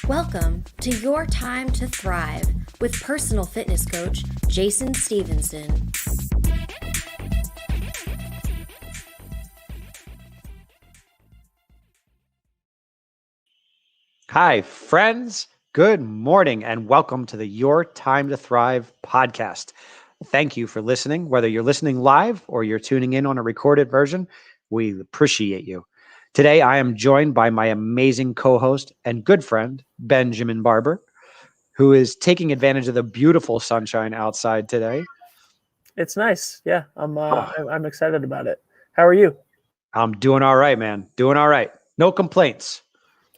Welcome to Your Time to Thrive with personal fitness coach Jason Stevenson. Hi, friends. Good morning and welcome to the Your Time to Thrive podcast. Thank you for listening. Whether you're listening live or you're tuning in on a recorded version, we appreciate you. Today, I am joined by my amazing co-host and good friend, Benjamin Barber, who is taking advantage of the beautiful sunshine outside today. It's nice. Yeah, I'm excited about it. How are you? I'm doing all right, man. Doing all right. No complaints.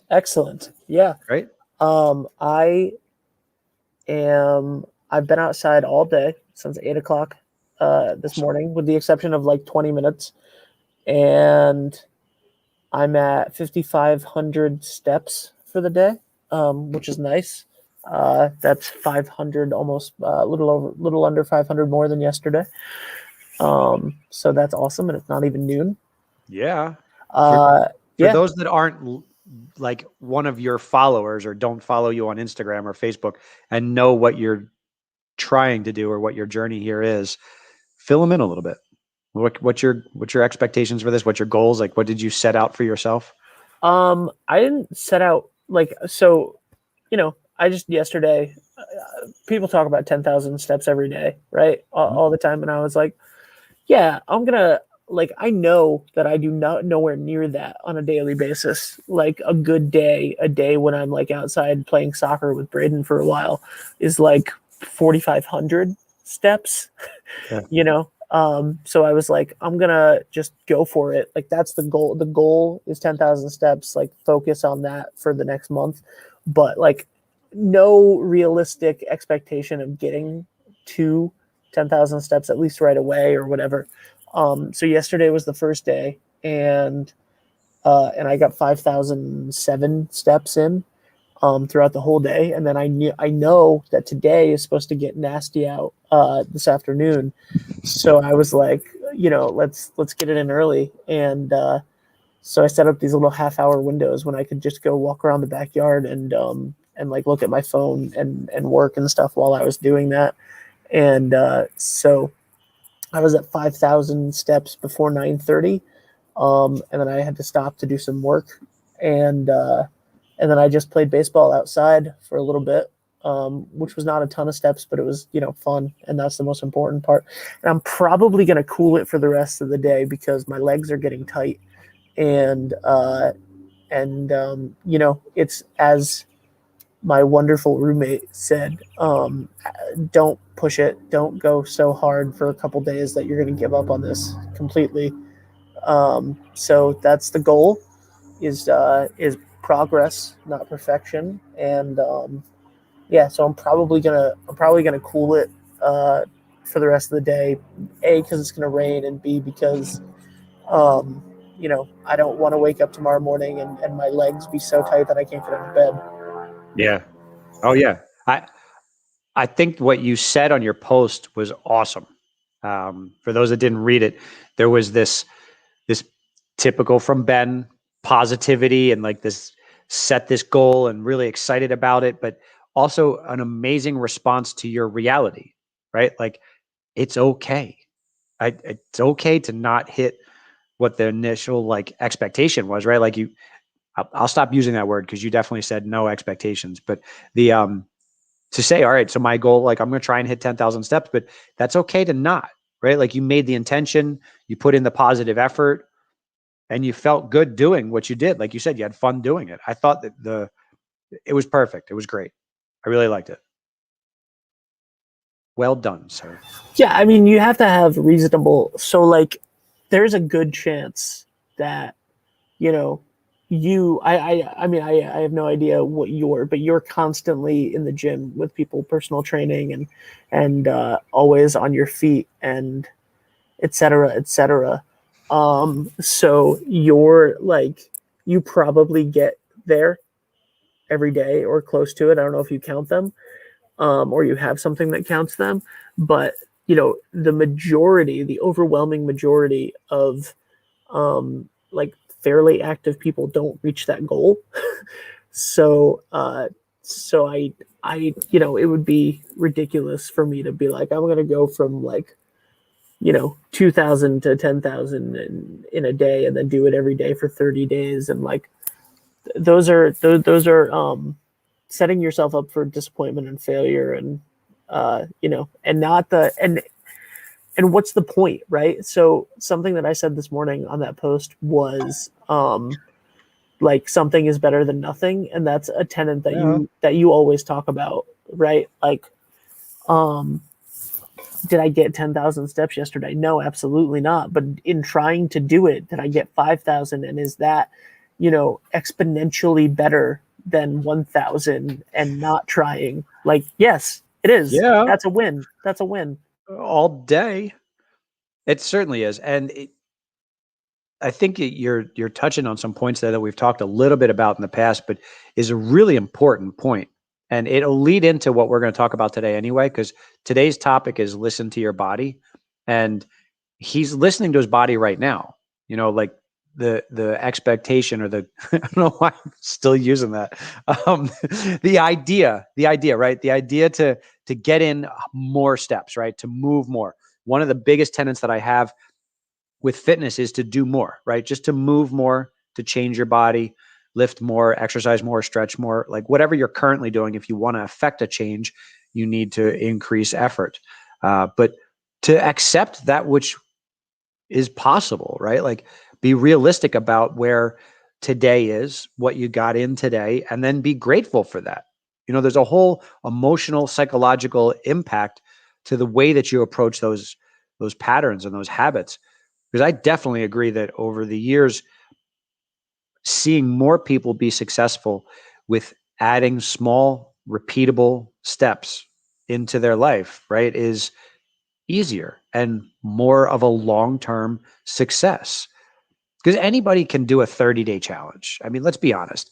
Excellent. Yeah. Right? I've been outside all day since 8:00 this morning, with the exception of like 20 minutes. And I'm at 5,500 steps for the day, which is nice. That's 500, almost a little under 500 more than yesterday. So that's awesome. And it's not even noon. Yeah. For those that aren't like one of your followers or don't follow you on Instagram or Facebook and know what you're trying to do or what your journey here is, fill them in a little bit. What's your expectations for this? What's your goals? Like, what did you set out for yourself? I didn't set out I just yesterday, people talk about 10,000 steps every day, right? All the time. And I was like, yeah, I'm going to, I know that I do not nowhere near that on a daily basis. Like a good day, a day when I'm like outside playing soccer with Braden for a while is like 4,500 steps, Yeah. So I was like, I'm going to just go for it. Like that's the goal. The goal is 10,000 steps, like focus on that for the next month. But like no realistic expectation of getting to 10,000 steps at least right away or whatever. So yesterday was the first day, and I got 5,007 steps in throughout the whole day. And then I know that today is supposed to get nasty out this afternoon. So I was like, let's get it in early. And so I set up these little half-hour windows when I could just go walk around the backyard and like look at my phone and work and stuff while I was doing that. And so I was at 5,000 steps before 9:30, and then I had to stop to do some work, and then I just played baseball outside for a little bit, which was not a ton of steps, but it was fun, and that's the most important part. And I'm probably going to cool it for the rest of the day because my legs are getting tight, and it's as my wonderful roommate said, don't push it. Don't go so hard for a couple days that you're going to give up on this completely. So that's the goal is progress, not perfection. And, so I'm probably going to cool it, for the rest of the day, A, because it's going to rain, and B, because, I don't want to wake up tomorrow morning and my legs be so tight that I can't get out of bed. Yeah. Oh yeah. I think what you said on your post was awesome. For those that didn't read it, there was this typical from Ben positivity and like this set this goal and really excited about it, but also an amazing response to your reality, right? Like it's okay. It's okay to not hit what the initial like expectation was, right? Like I'll stop using that word because you definitely said no expectations, but to say, all right, so my goal, like I'm going to try and hit 10,000 steps, but that's okay to not, right? Like you made the intention, you put in the positive effort, and you felt good doing what you did. Like you said, you had fun doing it. I thought that it was perfect. It was great. I really liked it. Well done, sir. Yeah, I mean, you have to have reasonable. So, like, there's a good chance that, I have no idea what but you're constantly in the gym with people, personal training, and always on your feet, and et cetera, et cetera. So you're like, you probably get there every day or close to it. I don't know if you count them, or you have something that counts them, but the overwhelming majority of like fairly active people don't reach that goal. So so it would be ridiculous for me to be like, I'm going to go from like, 2,000 to 10,000 in a day and then do it every day for 30 days. And like, those are setting yourself up for disappointment and failure. And, and not and what's the point, right? So something that I said this morning on that post was, like something is better than nothing. And that's a tenet that you always talk about, right? Like, did I get 10,000 steps yesterday? No, absolutely not. But in trying to do it, did I get 5,000? And is that, exponentially better than 1,000 and not trying? Like, yes, it is. Yeah. That's a win. That's a win. All day. It certainly is. And I think you're touching on some points there that we've talked a little bit about in the past, but is a really important point. And it'll lead into what we're going to talk about today anyway, because today's topic is listen to your body. And he's listening to his body right now, like the expectation or the, I don't know why I'm still using that. The idea, right? The idea to get in more steps, right? To move more. One of the biggest tenets that I have with fitness is to do more, right? Just to move more, to change your body, lift more, exercise more, stretch more, like whatever you're currently doing. If you want to affect a change, you need to increase effort. But to accept that which is possible, right? Like be realistic about where today is, what you got in today, and then be grateful for that. There's a whole emotional, psychological impact to the way that you approach those patterns and those habits. Because I definitely agree that over the years, seeing more people be successful with adding small, repeatable steps into their life, right, is easier and more of a long-term success. Because anybody can do a 30-day challenge. I mean, let's be honest.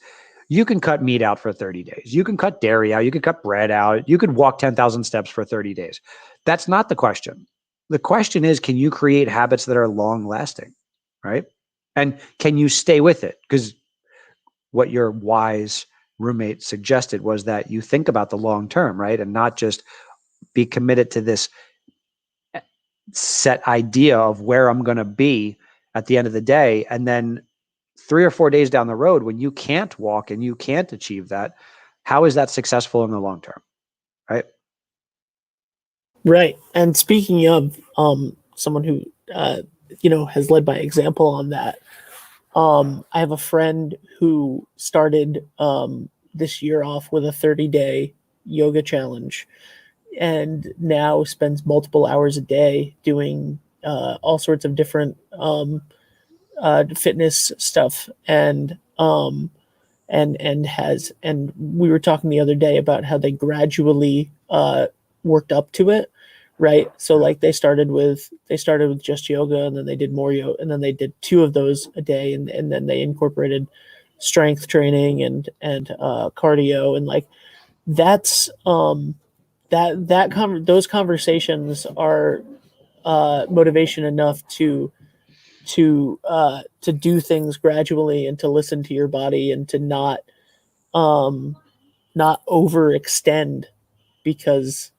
You can cut meat out for 30 days. You can cut dairy out. You can cut bread out. You could walk 10,000 steps for 30 days. That's not the question. The question is, can you create habits that are long lasting, right? And can you stay with it? Because what your wise roommate suggested was that you think about the long term, right? And not just be committed to this set idea of where I'm going to be at the end of the day. And then 3 or 4 days down the road, when you can't walk and you can't achieve that, how is that successful in the long term, right? Right. And speaking of someone who has led by example on that, I have a friend who started this year off with a 30-day yoga challenge and now spends multiple hours a day doing all sorts of different fitness stuff. And we were talking the other day about how they gradually worked up to it, right? So like they started with just yoga, and then they did more yoga, and then they did 2 of those a day, and then they incorporated strength training and cardio, and like that's those conversations are motivation enough to do things gradually and to listen to your body and to not overextend, because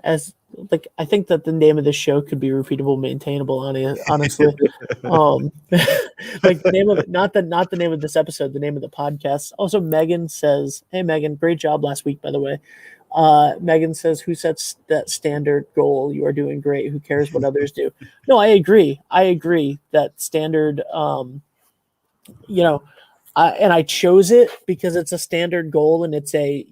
as like I think that the name of this show could be repeatable, maintainable, honestly. Like the name of it, not the name of this episode, the name of the podcast. Also, Megan says, "Hey Megan, great job last week, by the way." Megan says, "Who sets that standard goal? You are doing great. Who cares what others do?" No, I agree. That standard, and I chose it because it's a standard goal, and it's a,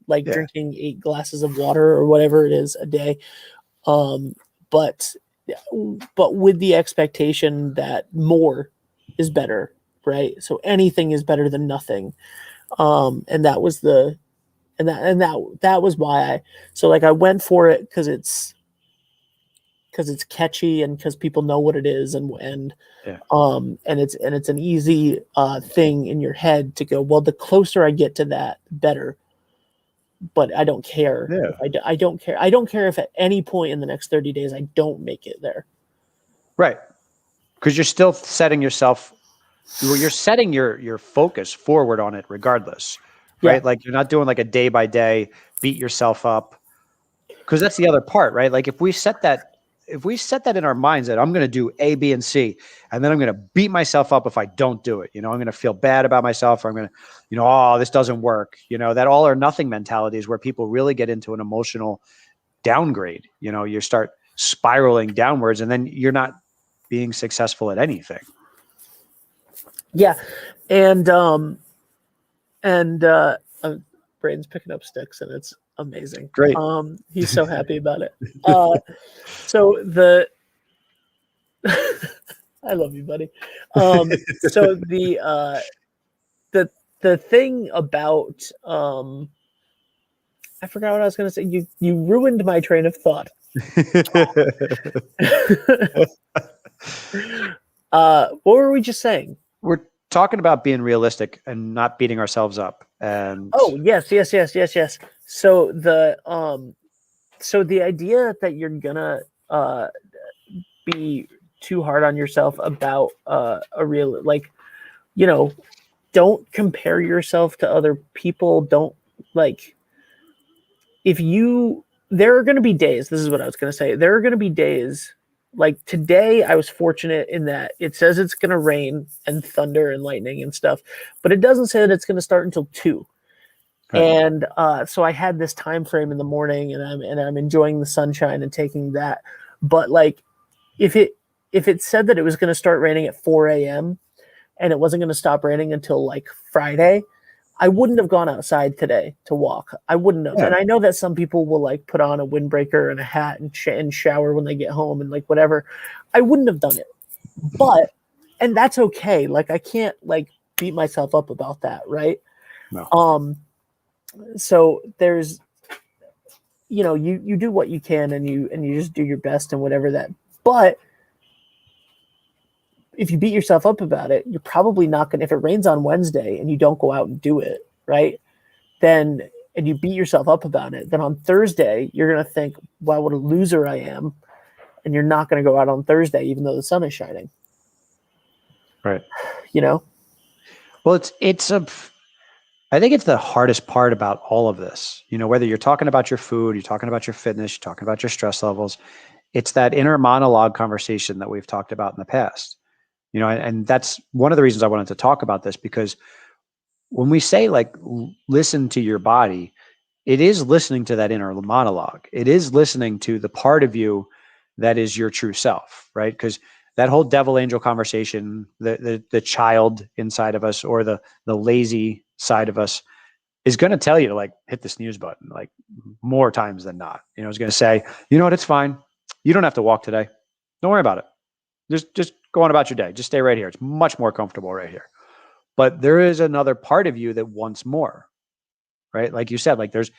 drinking 8 glasses of water or whatever it is a day. But with the expectation that more is better, right? So anything is better than nothing. And that was that was why I went for it, because it's catchy and because people know what it is, and it's an easy thing in your head to go, well, the closer I get to that, the better. But I don't care. Yeah. I don't care. I don't care if at any point in the next 30 days I don't make it there. Right. Because you're still setting yourself, you're setting your focus forward on it regardless, Yeah. right? Like you're not doing like a day by day, beat yourself up. Because that's the other part, right? Like if we set that in our minds that I'm going to do A, B, and C, and then I'm going to beat myself up if I don't do it. I'm going to feel bad about myself, or I'm going to, oh, this doesn't work. That all or nothing mentality is where people really get into an emotional downgrade. You start spiraling downwards, and then you're not being successful at anything. Yeah. And Braden's picking up sticks, and it's amazing. Great. He's so happy about it. So I love you, buddy. So the thing about I forgot what I was going to say. You ruined my train of thought. What were we just saying? We're talking about being realistic and not beating ourselves up. And yes. So the idea that you're gonna be too hard on yourself about a real, like, don't compare yourself to other people. Don't, like, there are going to be days, this is what I was going to say. There are going to be days like today. I was fortunate in that it says it's going to rain and thunder and lightning and stuff, but it doesn't say that it's going to start until 2. Right. And so I had this time frame in the morning, and I'm enjoying the sunshine and taking that. But like, if it said that it was going to start raining at 4 a.m. and it wasn't going to stop raining until like Friday, I wouldn't have gone outside today to walk. I wouldn't have. Yeah. And I know that some people will like put on a windbreaker and a hat and shower when they get home and like whatever. I wouldn't have done it. And that's okay. Like, I can't like beat myself up about that, right? No. So there's, you do what you can, and you just do your best and whatever that. But if you beat yourself up about it, you're probably not going to, if it rains on Wednesday and you don't go out and do it, right? And you beat yourself up about it, then on Thursday, you're going to think, wow, what a loser I am. And you're not going to go out on Thursday, even though the sun is shining. Right. Well, I think it's the hardest part about all of this, whether you're talking about your food, you're talking about your fitness, you're talking about your stress levels, it's that inner monologue conversation that we've talked about in the past. And that's one of the reasons I wanted to talk about this, because when we say like, listen to your body, it is listening to that inner monologue. It is listening to the part of you that is your true self, right? Because that whole devil angel conversation, the child inside of us, or the lazy side of us, is going to tell you to like hit the snooze button like more times than not. It's going to say, you know what, it's fine. You don't have to walk today. Don't worry about it. Just go on about your day. Just stay right here. It's much more comfortable right here. But there is another part of you that wants more, right? Like you said, like there's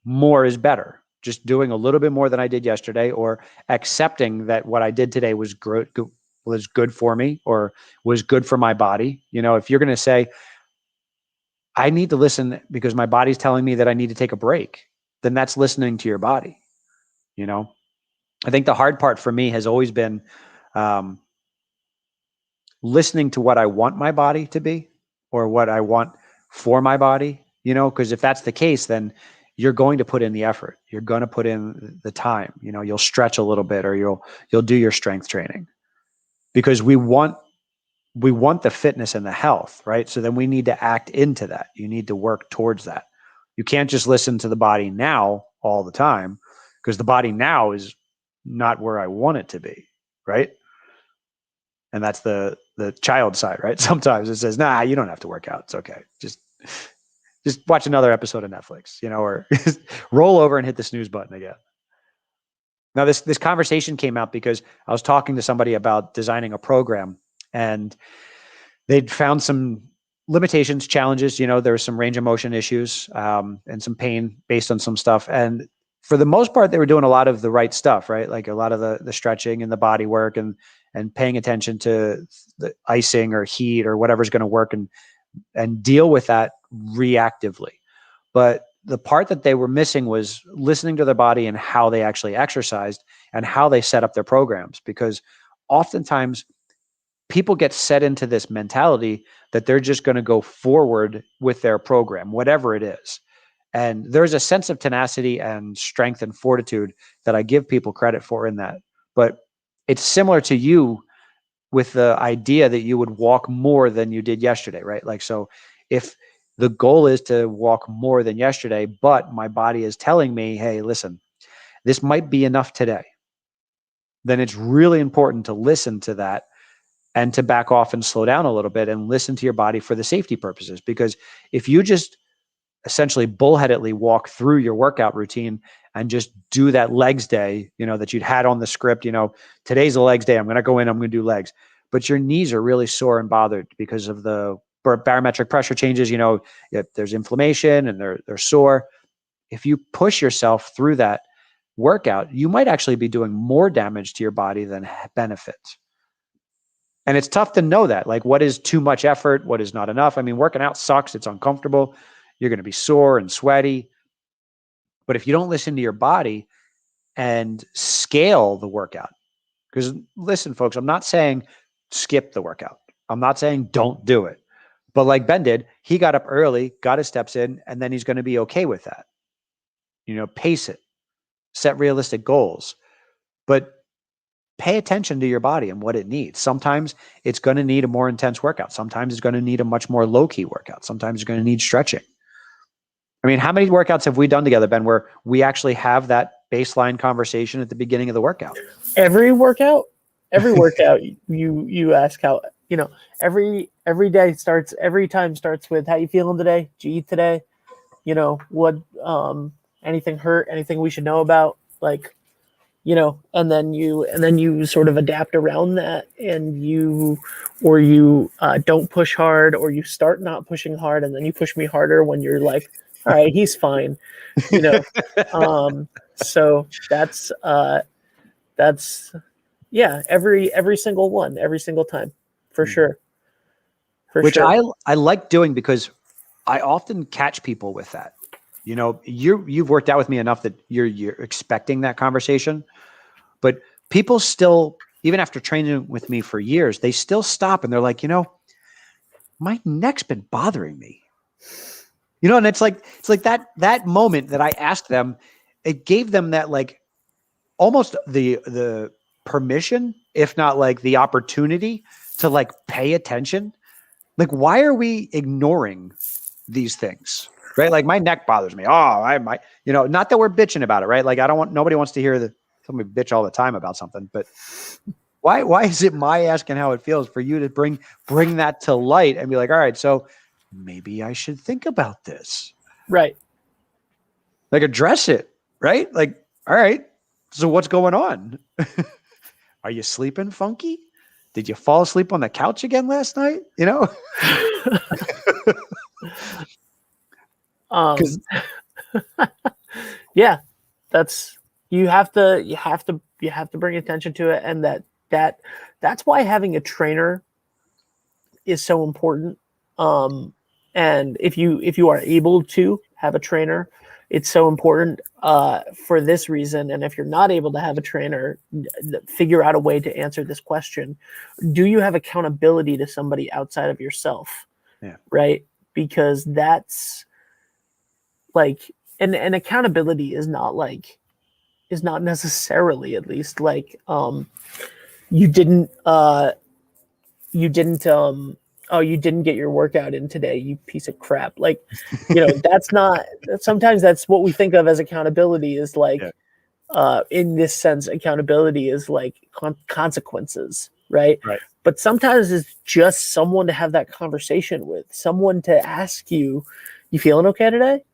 more is better. Just doing a little bit more than I did yesterday, or accepting that what I did today was good for me, or was good for my body. If you're going to say, I need to listen because my body's telling me that I need to take a break, then that's listening to your body. I think the hard part for me has always been listening to what I want my body to be, or what I want for my body, because if that's the case, then you're going to put in the effort. You're going to put in the time, you'll stretch a little bit, or you'll do your strength training, because we want the fitness and the health, right? So then we need to act into that. You need to work towards that. You can't just listen to the body now all the time, because the body now is not where I want it to be, right? And that's the child side, right? Sometimes it says, nah, you don't have to work out. It's okay. Just watch another episode of Netflix, or roll over and hit the snooze button again. Now, this conversation came out because I was talking to somebody about designing a program, and they'd found some limitations, challenges. There was some range of motion issues and some pain based on some stuff. And for the most part, they were doing a lot of the right stuff, right? Like a lot of the stretching and the body work, and paying attention to the icing or heat or whatever's going to work, and deal with that reactively. But the part that they were missing was listening to their body and how they actually exercised and how they set up their programs. Because oftentimes people get set into this mentality that they're just going to go forward with their program, whatever it is. And there's a sense of tenacity and strength and fortitude that I give people credit for in that. But it's similar to you with the idea that you would walk more than you did yesterday, right? Like, so if the goal is to walk more than yesterday, but my body is telling me, hey, listen, this might be enough today, then it's really important to listen to that and to back off and slow down a little bit and listen to your body for the safety purposes. Because if you just essentially bullheadedly walk through your workout routine and just do that legs day, that you'd had on the script, today's a legs day. I'm going to go in, I'm going to do legs, but your knees are really sore and bothered because of the barometric pressure changes. There's inflammation and they're sore. If you push yourself through that workout, you might actually be doing more damage to your body than benefits. And it's tough to know that, like, what is too much effort, what is not enough. I mean, working out sucks. It's uncomfortable. You're going to be sore and sweaty. But if you don't listen to your body and scale the workout, because listen, folks, I'm not saying skip the workout. I'm not saying don't do it. But like Ben did, he got up early, got his steps in, and then he's going to be okay with that. Pace it, set realistic goals, but pay attention to your body and what it needs. Sometimes it's going to need a more intense workout. Sometimes it's going to need a much more low-key workout. Sometimes it's going to need stretching. I mean, how many workouts have we done together, Ben, where we actually have that baseline conversation at the beginning of the workout? Every workout, you ask how, every day starts, every time starts with how you feeling today? Did you eat today? What, anything hurt, anything we should know about? Like, and then you sort of adapt around that, and you don't push hard, or you start not pushing hard, and then you push me harder when you're like, all right, he's fine, so that's every single one, every single time, for sure. Which I like doing, because I often catch people with that. You've worked out with me enough that you're expecting that conversation, but people still, even after training with me for years, they still stop and they're like, my neck's been bothering me. And it's like that moment that I asked them, it gave them that, like, almost the permission, if not like the opportunity to, like, pay attention. Like, why are we ignoring these things? Right? Like, my neck bothers me. Oh, I might, not that we're bitching about it, right? Like, nobody wants to hear somebody bitch all the time about something, but why is it my asking how it feels for you to bring that to light and be like, all right, so maybe I should think about this. Right. Like, address it, right? Like, all right, so what's going on? Are you sleeping funky? Did you fall asleep on the couch again last night? Yeah, that's, you have to bring attention to it, and that's why having a trainer is so important. And if you are able to have a trainer, it's so important for this reason. And if you're not able to have a trainer, figure out a way to answer this question. Do you have accountability to somebody outside of yourself? Yeah. Right. Because that's like, and accountability is not necessarily, at least, like, you didn't you didn't get your workout in today, you piece of crap. Like, that's not, sometimes that's what we think of as accountability, is like, in this sense, accountability is like consequences, right? Right. But sometimes it's just someone to have that conversation with, someone to ask you feeling okay today?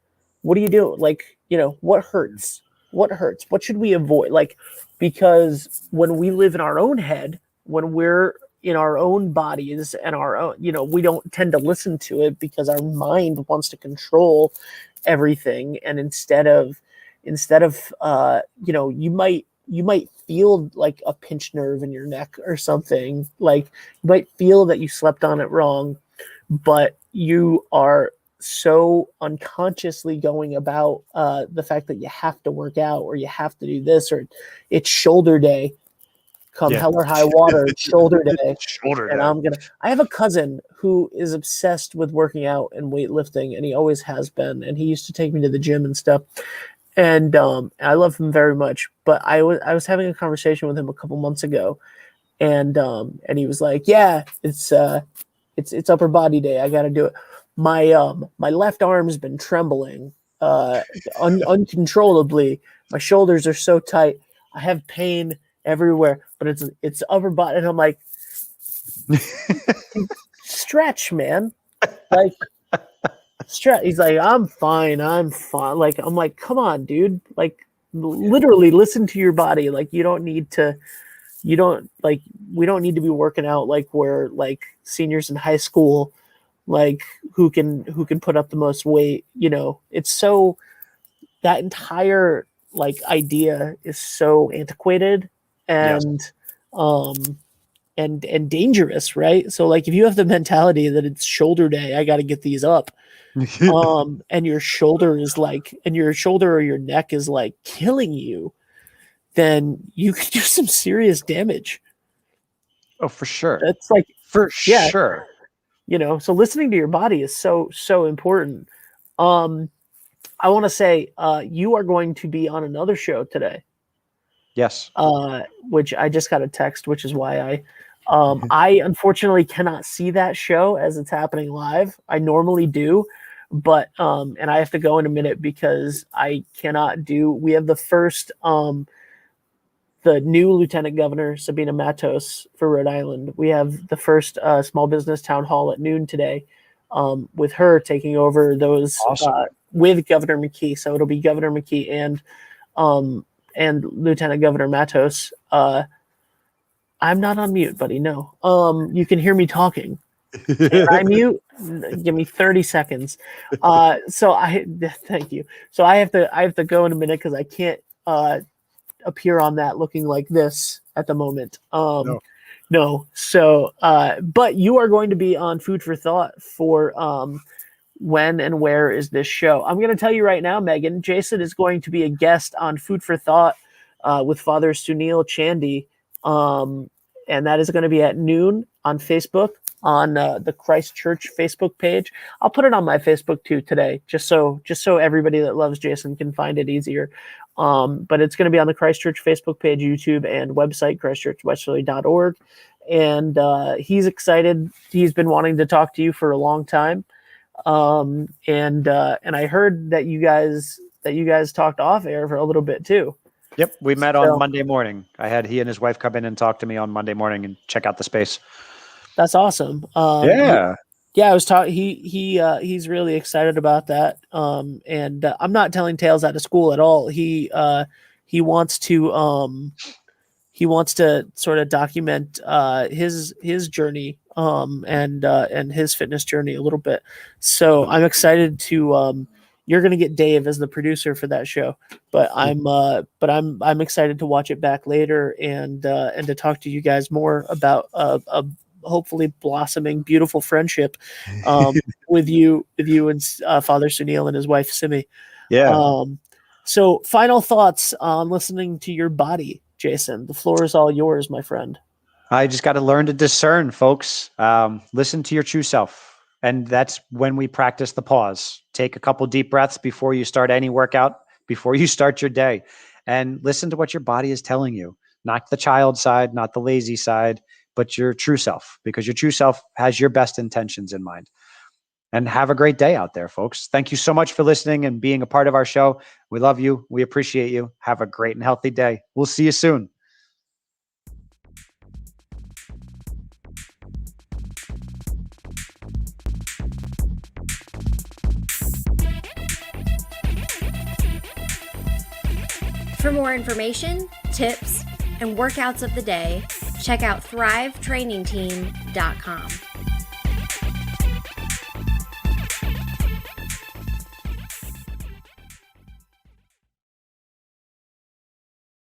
What do you do? Like, what hurts? What hurts? What should we avoid? Like, because when we live in our own head, when we're in our own bodies and our own, we don't tend to listen to it, because our mind wants to control everything. And instead of you might feel like a pinched nerve in your neck or something, like you might feel that you slept on it wrong, but you are so unconsciously going about the fact that you have to work out, or you have to do this, or it's shoulder day, come hell or high water, shoulder day. Shoulder And day. I have a cousin who is obsessed with working out and weightlifting, and he always has been. And he used to take me to the gym and stuff. And I love him very much. But I was having a conversation with him a couple months ago, and he was like, "Yeah, it's upper body day. I got to do it." My left arm's been trembling uncontrollably. My shoulders are so tight. I have pain everywhere, but it's upper body, and I'm like, stretch, man. Like, stretch. He's like, I'm fine. Like, I'm like, come on, dude. Like, literally listen to your body. Like, we don't need to be working out like we're like seniors in high school, like who can put up the most weight. It's so, that entire like idea is so antiquated and and dangerous, right? So like if you have the mentality that it's shoulder day, I got to get these up, and your shoulder or your neck is like killing you, then you could do some serious damage. Oh, for sure. That's like sure. So listening to your body is so important. I want to say you are going to be on another show today. Yes. Which I just got a text, which is why I unfortunately cannot see that show as it's happening live. I normally do, but and I have to go in a minute because I cannot do. We have the first the new Lieutenant Governor Sabina Matos for Rhode Island. We have the first small business town hall at noon today, with her taking over those. Awesome. With Governor McKee. So it'll be Governor McKee and Lieutenant Governor Matos. I'm not on mute, buddy. No. You can hear me talking. Can I mute? Give me 30 seconds. Thank you. So I have to go in a minute because I can't appear on that looking like this at the moment. No. So but you are going to be on Food for Thought for when and where is this show? I'm going to tell you right now, Megan, Jason is going to be a guest on Food for Thought with Father Sunil Chandy. And that is going to be at noon on Facebook, on the Christ Church Facebook page. I'll put it on my Facebook too today, just so everybody that loves Jason can find it easier. But it's going to be on the Christ Church Facebook page, YouTube, and website, christchurchwesterly.org. And he's excited. He's been wanting to talk to you for a long time. And I heard that you guys talked off air for a little bit too. Yep, we met on Monday morning. I had he and his wife come in and talk to me on Monday morning and check out the space. That's awesome. Yeah, I was talking. He's really excited about that. And I'm not telling tales out of school at all. He wants to sort of document his journey and his fitness journey a little bit. So I'm excited to you're going to get Dave as the producer for that show, but I'm excited to watch it back later and to talk to you guys more about a hopefully blossoming beautiful friendship with you and Father Sunil and his wife Simi. Yeah. So final thoughts on listening to your body, Jason. The floor is all yours, my friend. I just got to learn to discern, folks. Listen to your true self. And that's when we practice the pause. Take a couple deep breaths before you start any workout, before you start your day, and listen to what your body is telling you. Not the child side, not the lazy side, but your true self, because your true self has your best intentions in mind. And have a great day out there, folks. Thank you so much for listening and being a part of our show. We love you. We appreciate you. Have a great and healthy day. We'll see you soon. For more information, tips, and workouts of the day, check out thrivetrainingteam.com.